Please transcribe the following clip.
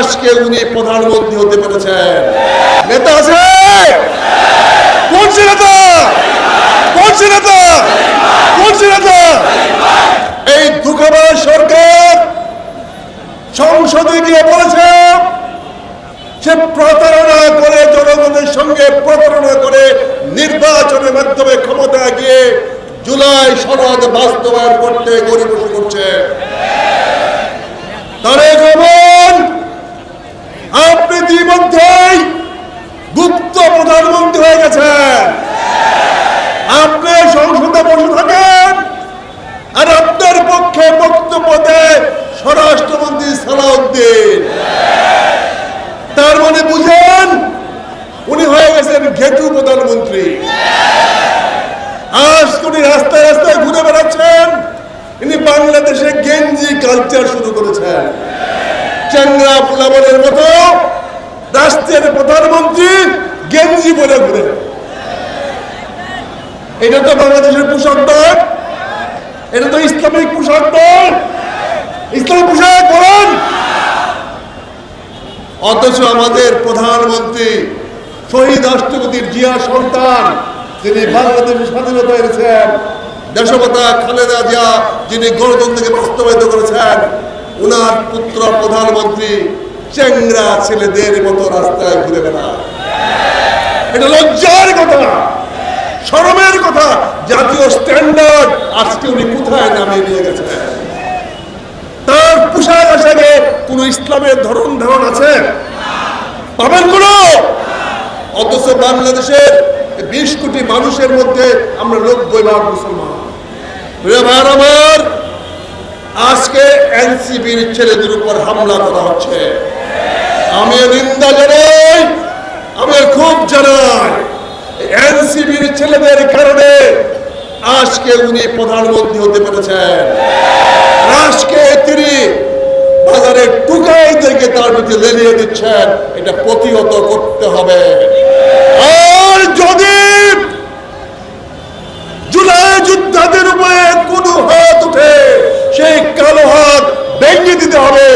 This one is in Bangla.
আজকে উনি প্রধানমন্ত্রী হতে পেরেছেন। নেতা আছে? কোন নেতা? কোন নেতা? কোন নেতা? এই দুঃখবাজ সরকার সংসদে গিয়ে বলেছে সে প্রতারণা করে, জনগণের সঙ্গে প্রতারণা করে নির্বাচনের মাধ্যমে ক্ষমতা গিয়ে জুলাই সনদ বাস্তবায়ন করতে গড়িমসি করছে। তারেক রহমান, আপনি ইতিমধ্যেই গুপ্ত প্রধানমন্ত্রী হয়ে গেছেন। আপনি সংসদে বসে থাকেন আর আপনার পক্ষে বক্তব্য দেয় স্বরাষ্ট্রমন্ত্রী সালাউদ্দিন। তার মানে বুঝেন উনি হয়ে গেছেন ঘেটু প্রধানমন্ত্রী। আজ উনি রাস্তায় রাস্তায় ঘুরে বেড়াচ্ছেন। ইনি বাংলাদেশে গেঞ্জি কালচার শুরু করেছেন। চ্যাংরা পোলাবনের মতো রাষ্ট্রের প্রধানমন্ত্রী গেঞ্জি পরে ঘুরে। এটা তো বাংলাদেশের পোশাক নয়, এটা তো ইসলামিক পোশাক নয়। ইসলামিক পোশাক বলেন। অথচ আমাদের প্রধানমন্ত্রী শহীদ রাষ্ট্রপতি জিয়া সন্তান, যিনি বাংলাদেশের স্বাধীনতা এনেছেন, দেশমাতা খালেদা জিয়া যিনি গণতন্ত্রকে বাস্তবায়িত করেছেন, উনার পুত্র প্রধানমন্ত্রী চ্যাংরা ছেলেদের মতো রাস্তায় ঘুরে বেড়ায়। এটা লজ্জার কথা, শরমের কথা। জাতীয় স্ট্যান্ডার্ড আজকে উনি কোথায় নামিয়ে নিয়ে গেছেন? তার পোশাক আশাকে কোন ইসলামের ধরন ধারণ আছে? পাবেন কোন? অথচ বাংলাদেশের 20 কোটি মানুষের মধ্যে আমরা 90% মুসলমান। আমার আজকে এনসিপির ছেলেদের উপর হামলা করা হচ্ছে। আমি নিন্দা জানাই, আমি খুব জানাই। এনসিপির ছেলেদের কারণে আজকে উনি প্রধানমন্ত্রী হতে পেরেছেন। আজকে তিনি বাজারে টুকাইদেরকে তার প্রতি লেলিয়ে দিচ্ছেন। এটা প্রতিহত করতে হবে। আর যদি জুলাই যোদ্ধাদের উপরে কোনো হাত উঠে, সেই কালো হাত ভেঙে দিতে হবে।